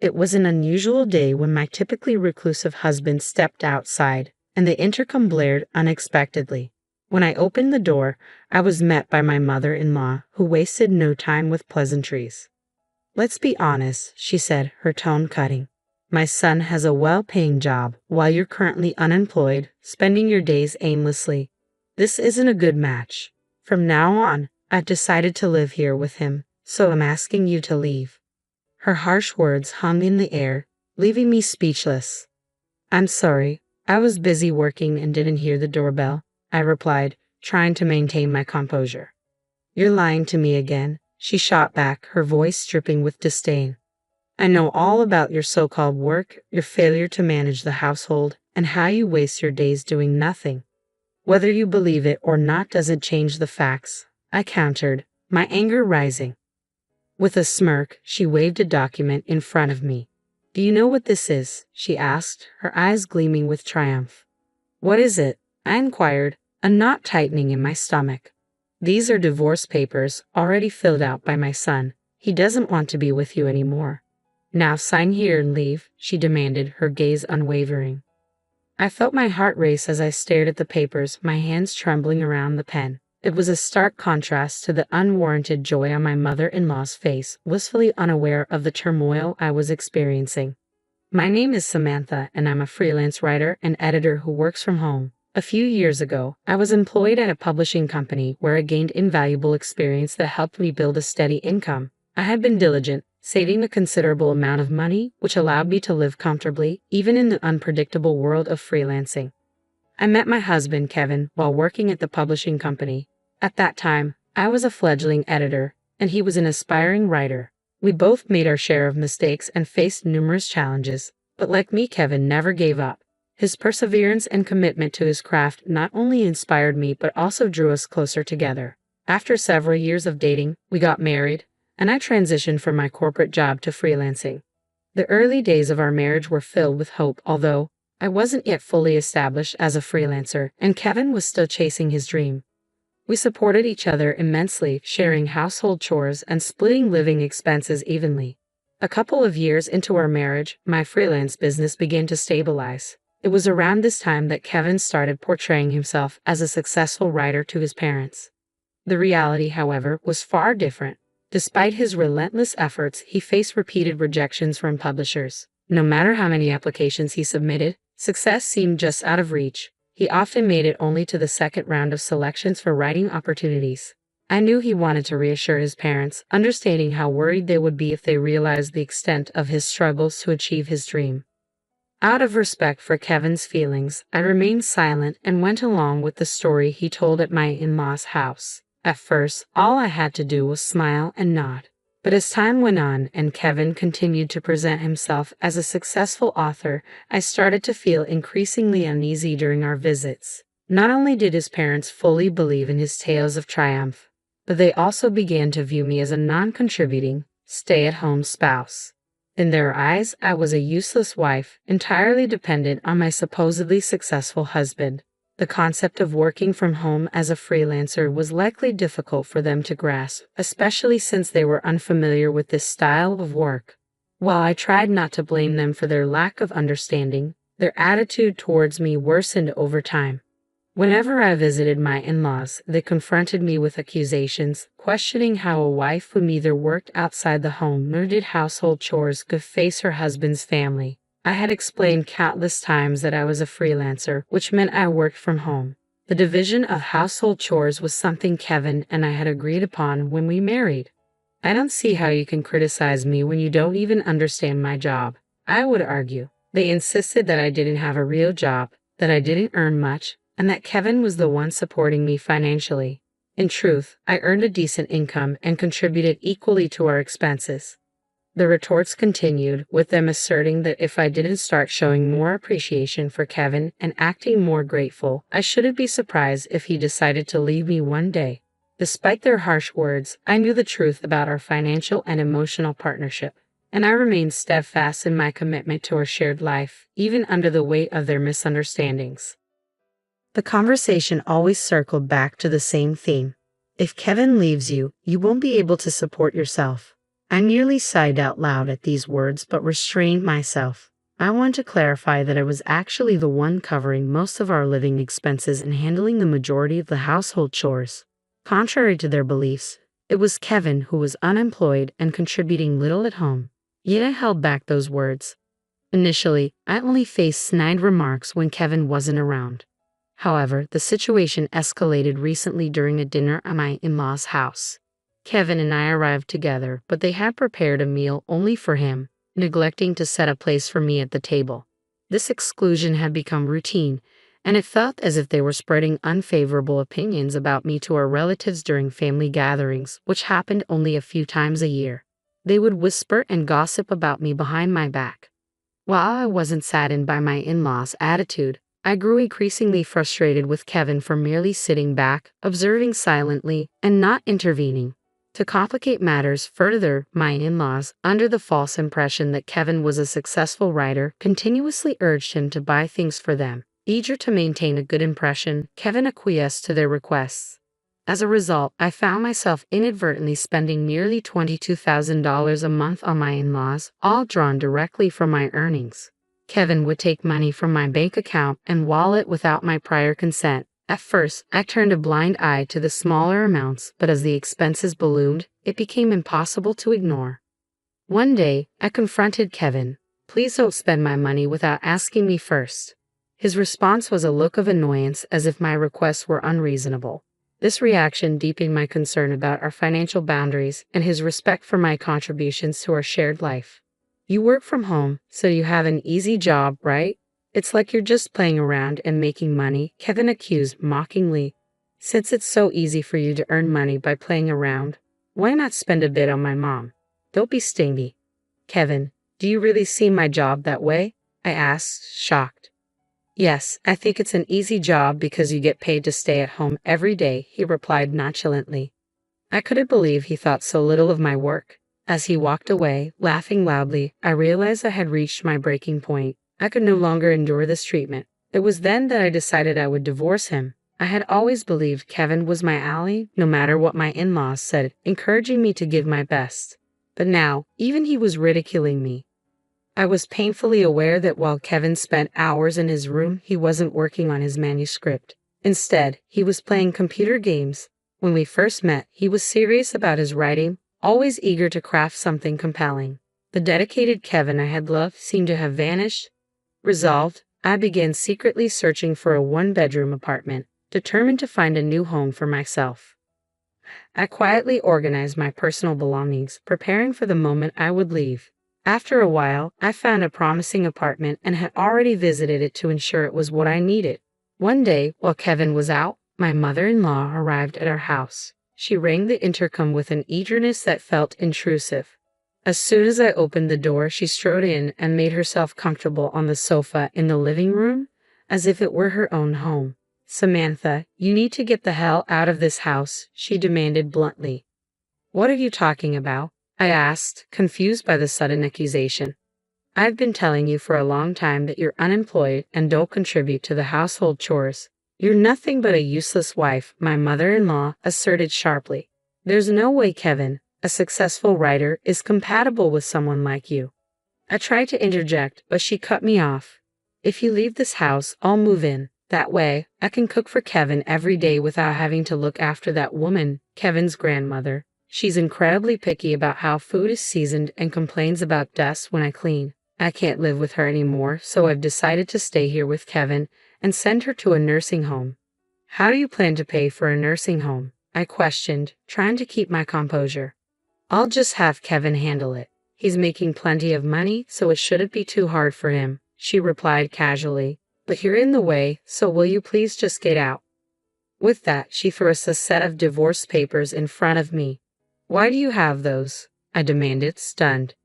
It was an unusual day when my typically reclusive husband stepped outside, and the intercom blared unexpectedly. When I opened the door, I was met by my mother-in-law, who wasted no time with pleasantries. "Let's be honest," she said, her tone cutting. "My son has a well-paying job, while you're currently unemployed, spending your days aimlessly. This isn't a good match. From now on, I've decided to live here with him, so I'm asking you to leave." Her harsh words hung in the air, leaving me speechless. "I'm sorry, I was busy working and didn't hear the doorbell," I replied, trying to maintain my composure. "You're lying to me again," she shot back, her voice dripping with disdain. "I know all about your so-called work, your failure to manage the household, and how you waste your days doing nothing. Whether you believe it or not doesn't change the facts," I countered, my anger rising. With a smirk, she waved a document in front of me. "Do you know what this is?" she asked, her eyes gleaming with triumph. "What is it?" I inquired, a knot tightening in my stomach. "These are divorce papers, already filled out by my son. He doesn't want to be with you anymore." "Now sign here and leave," she demanded, her gaze unwavering. I felt my heart race as I stared at the papers, my hands trembling around the pen. It was a stark contrast to the unwarranted joy on my mother-in-law's face, wistfully unaware of the turmoil I was experiencing. "My name is Samantha, and I'm a freelance writer and editor who works from home. A few years ago, I was employed at a publishing company where I gained invaluable experience that helped me build a steady income. I had been diligent, saving a considerable amount of money, which allowed me to live comfortably, even in the unpredictable world of freelancing. I met my husband, Kevin, while working at the publishing company. At that time, I was a fledgling editor, and he was an aspiring writer. We both made our share of mistakes and faced numerous challenges, but like me, Kevin never gave up. His perseverance and commitment to his craft not only inspired me but also drew us closer together. After several years of dating, we got married, and I transitioned from my corporate job to freelancing. The early days of our marriage were filled with hope, although I wasn't yet fully established as a freelancer, and Kevin was still chasing his dream. We supported each other immensely, sharing household chores and splitting living expenses evenly. A couple of years into our marriage, my freelance business began to stabilize. It was around this time that Kevin started portraying himself as a successful writer to his parents. The reality, however, was far different. Despite his relentless efforts, he faced repeated rejections from publishers. No matter how many applications he submitted, success seemed just out of reach. He often made it only to the second round of selections for writing opportunities. I knew he wanted to reassure his parents, understanding how worried they would be if they realized the extent of his struggles to achieve his dream. Out of respect for Kevin's feelings, I remained silent and went along with the story he told at my in-law's house. At first, all I had to do was smile and nod. But as time went on and Kevin continued to present himself as a successful author, I started to feel increasingly uneasy during our visits. Not only did his parents fully believe in his tales of triumph, but they also began to view me as a non-contributing, stay-at-home spouse. In their eyes, I was a useless wife, entirely dependent on my supposedly successful husband. The concept of working from home as a freelancer was likely difficult for them to grasp, especially since they were unfamiliar with this style of work. While I tried not to blame them for their lack of understanding, their attitude towards me worsened over time. Whenever I visited my in-laws, they confronted me with accusations, questioning how a wife who neither worked outside the home nor did household chores could face her husband's family. I had explained countless times that I was a freelancer, which meant I worked from home. The division of household chores was something Kevin and I had agreed upon when we married. "I don't see how you can criticize me when you don't even understand my job," I would argue. They insisted that I didn't have a real job, that I didn't earn much, and that Kevin was the one supporting me financially. In truth, I earned a decent income and contributed equally to our expenses. The retorts continued, with them asserting that if I didn't start showing more appreciation for Kevin and acting more grateful, I shouldn't be surprised if he decided to leave me one day. Despite their harsh words, I knew the truth about our financial and emotional partnership, and I remained steadfast in my commitment to our shared life, even under the weight of their misunderstandings. The conversation always circled back to the same theme. If Kevin leaves you, you won't be able to support yourself. I nearly sighed out loud at these words, but restrained myself. I want to clarify that I was actually the one covering most of our living expenses and handling the majority of the household chores. Contrary to their beliefs, it was Kevin who was unemployed and contributing little at home. Yet I held back those words. Initially, I only faced snide remarks when Kevin wasn't around. However, the situation escalated recently during a dinner at my in-laws' house. Kevin and I arrived together, but they had prepared a meal only for him, neglecting to set a place for me at the table. This exclusion had become routine, and it felt as if they were spreading unfavorable opinions about me to our relatives during family gatherings, which happened only a few times a year. They would whisper and gossip about me behind my back. While I wasn't saddened by my in-laws' attitude, I grew increasingly frustrated with Kevin for merely sitting back, observing silently, and not intervening. To complicate matters further, my in-laws, under the false impression that Kevin was a successful writer, continuously urged him to buy things for them. Eager to maintain a good impression, Kevin acquiesced to their requests. As a result, I found myself inadvertently spending nearly $22,000 a month on my in-laws, all drawn directly from my earnings. Kevin would take money from my bank account and wallet without my prior consent. At first, I turned a blind eye to the smaller amounts, but as the expenses ballooned, it became impossible to ignore. One day, I confronted Kevin. "Please don't spend my money without asking me first." His response was a look of annoyance, as if my requests were unreasonable. This reaction deepened my concern about our financial boundaries and his respect for my contributions to our shared life. "You work from home, so you have an easy job, right? It's like you're just playing around and making money," Kevin accused mockingly. "Since it's so easy for you to earn money by playing around, why not spend a bit on my mom? Don't be stingy." "Kevin, do you really see my job that way?" I asked, shocked. "Yes, I think it's an easy job because you get paid to stay at home every day," he replied nonchalantly. I couldn't believe he thought so little of my work. As he walked away, laughing loudly, I realized I had reached my breaking point. I could no longer endure this treatment. It was then that I decided I would divorce him. I had always believed Kevin was my ally, no matter what my in-laws said, encouraging me to give my best. But now, even he was ridiculing me. I was painfully aware that while Kevin spent hours in his room, he wasn't working on his manuscript. Instead, he was playing computer games. When we first met, he was serious about his writing, always eager to craft something compelling. The dedicated Kevin I had loved seemed to have vanished. Resolved, I began secretly searching for a one-bedroom apartment, determined to find a new home for myself. I quietly organized my personal belongings, preparing for the moment I would leave. After a while, I found a promising apartment and had already visited it to ensure it was what I needed. One day, while Kevin was out, my mother-in-law arrived at our house. She rang the intercom with an eagerness that felt intrusive. As soon as I opened the door, she strode in and made herself comfortable on the sofa in the living room, as if it were her own home. "Samantha, you need to get the hell out of this house," she demanded bluntly. "What are you talking about?" I asked, confused by the sudden accusation. "I've been telling you for a long time that you're unemployed and don't contribute to the household chores. You're nothing but a useless wife," my mother-in-law asserted sharply. "There's no way Kevin, a successful writer, is compatible with someone like you." I tried to interject, but she cut me off. "If you leave this house, I'll move in. That way, I can cook for Kevin every day without having to look after that woman, Kevin's grandmother. She's incredibly picky about how food is seasoned and complains about dust when I clean. I can't live with her anymore, so I've decided to stay here with Kevin and send her to a nursing home." "How do you plan to pay for a nursing home?" I questioned, trying to keep my composure. "I'll just have Kevin handle it. He's making plenty of money, so it shouldn't be too hard for him," she replied casually. "But you're in the way, so will you please just get out?" With that, she threw us a set of divorce papers in front of me. "Why do you have those?" I demanded, stunned.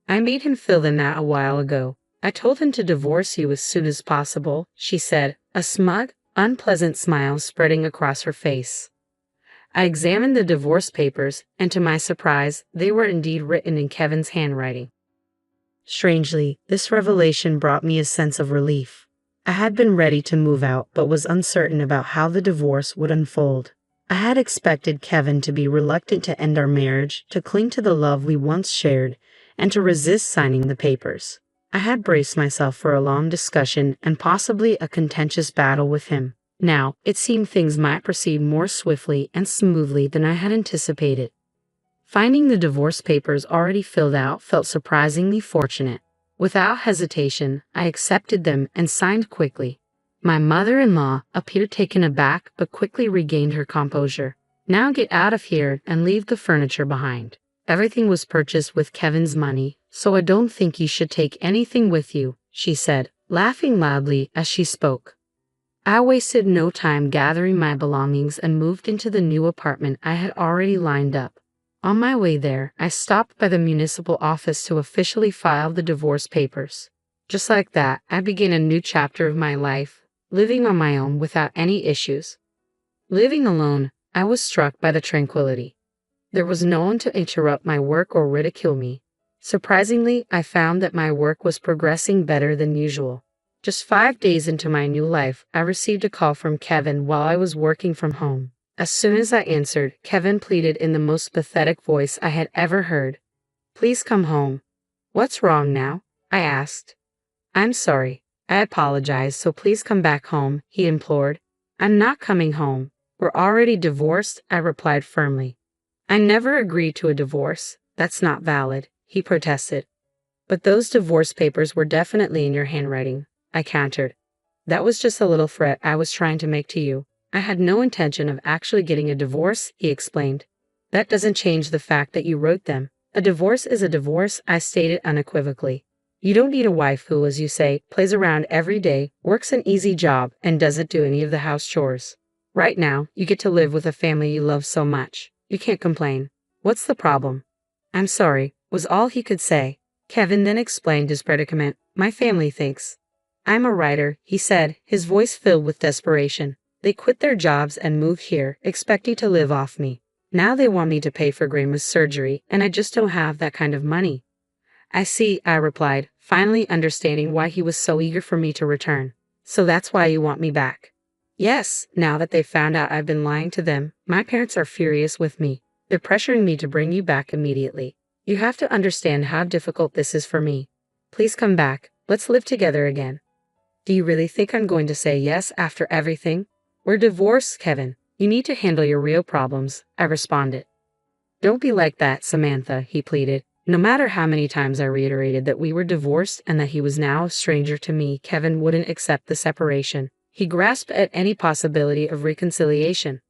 "I made him fill them out a while ago. I told him to divorce you as soon as possible," she said, a smug, unpleasant smile spreading across her face. I examined the divorce papers, and to my surprise, they were indeed written in Kevin's handwriting. Strangely, this revelation brought me a sense of relief. I had been ready to move out, but was uncertain about how the divorce would unfold. I had expected Kevin to be reluctant to end our marriage, to cling to the love we once shared, and to resist signing the papers. I had braced myself for a long discussion and possibly a contentious battle with him. Now, it seemed things might proceed more swiftly and smoothly than I had anticipated. Finding the divorce papers already filled out felt surprisingly fortunate. Without hesitation, I accepted them and signed quickly. My mother-in-law appeared taken aback but quickly regained her composure. Now get out of here and leave the furniture behind. Everything was purchased with Kevin's money, so I don't think you should take anything with you, she said, laughing loudly as she spoke. I wasted no time gathering my belongings and moved into the new apartment I had already lined up. On my way there, I stopped by the municipal office to officially file the divorce papers. Just like that, I began a new chapter of my life, living on my own without any issues. Living alone, I was struck by the tranquility. There was no one to interrupt my work or ridicule me. Surprisingly, I found that my work was progressing better than usual. Just 5 days into my new life, I received a call from Kevin while I was working from home. As soon as I answered, Kevin pleaded in the most pathetic voice I had ever heard. "Please come home." "What's wrong now?" I asked. "I'm sorry. I apologize, so please come back home," he implored. "I'm not coming home. We're already divorced," I replied firmly. "I never agreed to a divorce. That's not valid," he protested. "But those divorce papers were definitely in your handwriting," I countered. "That was just a little threat I was trying to make to you. I had no intention of actually getting a divorce," he explained. "That doesn't change the fact that you wrote them. A divorce is a divorce," I stated unequivocally. "You don't need a wife who, as you say, plays around every day, works an easy job, and doesn't do any of the house chores. Right now, you get to live with a family you love so much. You can't complain. What's the problem?" "I'm sorry," was all he could say. Kevin then explained his predicament. "My family thinks I'm a writer," he said, his voice filled with desperation. "They quit their jobs and moved here, expecting to live off me. Now they want me to pay for Grandma's surgery, and I just don't have that kind of money." "I see," I replied, finally understanding why he was so eager for me to return. "So that's why you want me back?" "Yes, now that they've found out I've been lying to them. My parents are furious with me. They're pressuring me to bring you back immediately. You have to understand how difficult this is for me. Please come back. Let's live together again." "Do you really think I'm going to say yes after everything?" "We're divorced, Kevin. You need to handle your real problems," I responded. "Don't be like that, Samantha," he pleaded. No matter how many times I reiterated that we were divorced and that he was now a stranger to me, Kevin wouldn't accept the separation. He grasped at any possibility of reconciliation.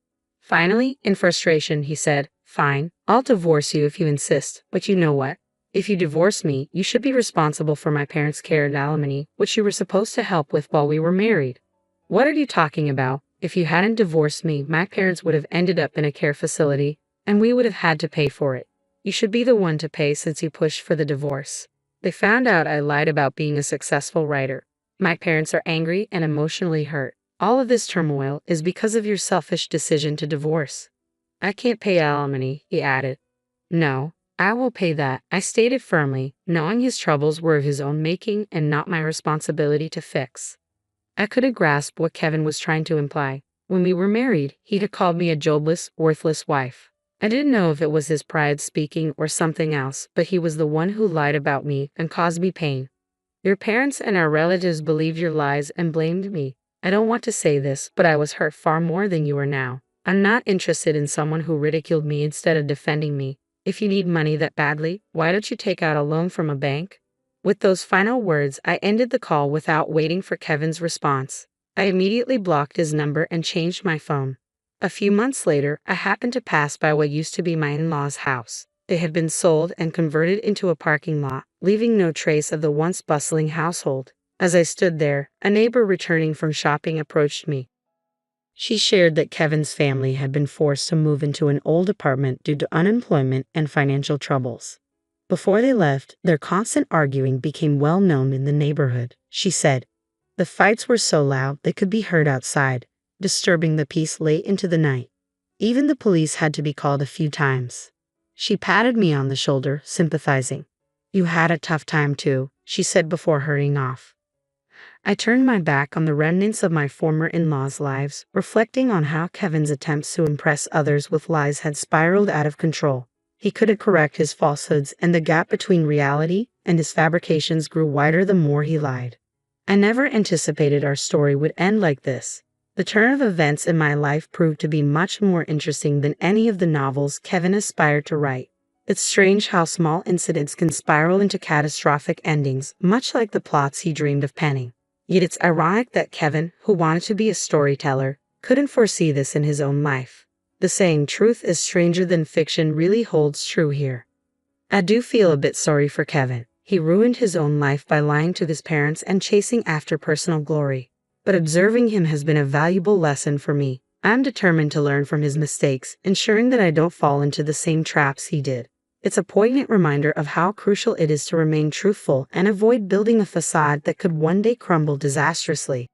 Finally, in frustration, he said, "Fine, I'll divorce you if you insist, but you know what? If you divorce me, you should be responsible for my parents' care and alimony, which you were supposed to help with while we were married." "What are you talking about? If you hadn't divorced me, my parents would have ended up in a care facility, and we would have had to pay for it. You should be the one to pay since you pushed for the divorce. They found out I lied about being a successful writer. My parents are angry and emotionally hurt. All of this turmoil is because of your selfish decision to divorce." "I can't pay alimony," he added. "No, I will pay that," I stated firmly, knowing his troubles were of his own making and not my responsibility to fix. I couldn't grasp what Kevin was trying to imply. When we were married, he'd have called me a jobless, worthless wife. I didn't know if it was his pride speaking or something else, but he was the one who lied about me and caused me pain. "Your parents and our relatives believed your lies and blamed me. I don't want to say this, but I was hurt far more than you are now. I'm not interested in someone who ridiculed me instead of defending me. If you need money that badly, why don't you take out a loan from a bank?" With those final words, I ended the call without waiting for Kevin's response. I immediately blocked his number and changed my phone. A few months later, I happened to pass by what used to be my in-laws' house. It had been sold and converted into a parking lot, leaving no trace of the once bustling household. As I stood there, a neighbor returning from shopping approached me. She shared that Kevin's family had been forced to move into an old apartment due to unemployment and financial troubles. Before they left, their constant arguing became well known in the neighborhood, she said. The fights were so loud they could be heard outside, disturbing the peace late into the night. Even the police had to be called a few times. She patted me on the shoulder, sympathizing. "You had a tough time too," she said before hurrying off. I turned my back on the remnants of my former in-laws' lives, reflecting on how Kevin's attempts to impress others with lies had spiraled out of control. He couldn't correct his falsehoods, and the gap between reality and his fabrications grew wider the more he lied. I never anticipated our story would end like this. The turn of events in my life proved to be much more interesting than any of the novels Kevin aspired to write. It's strange how small incidents can spiral into catastrophic endings, much like the plots he dreamed of penning. Yet it's ironic that Kevin, who wanted to be a storyteller, couldn't foresee this in his own life. The saying, "truth is stranger than fiction," really holds true here. I do feel a bit sorry for Kevin. He ruined his own life by lying to his parents and chasing after personal glory. But observing him has been a valuable lesson for me. I'm determined to learn from his mistakes, ensuring that I don't fall into the same traps he did. It's a poignant reminder of how crucial it is to remain truthful and avoid building a facade that could one day crumble disastrously.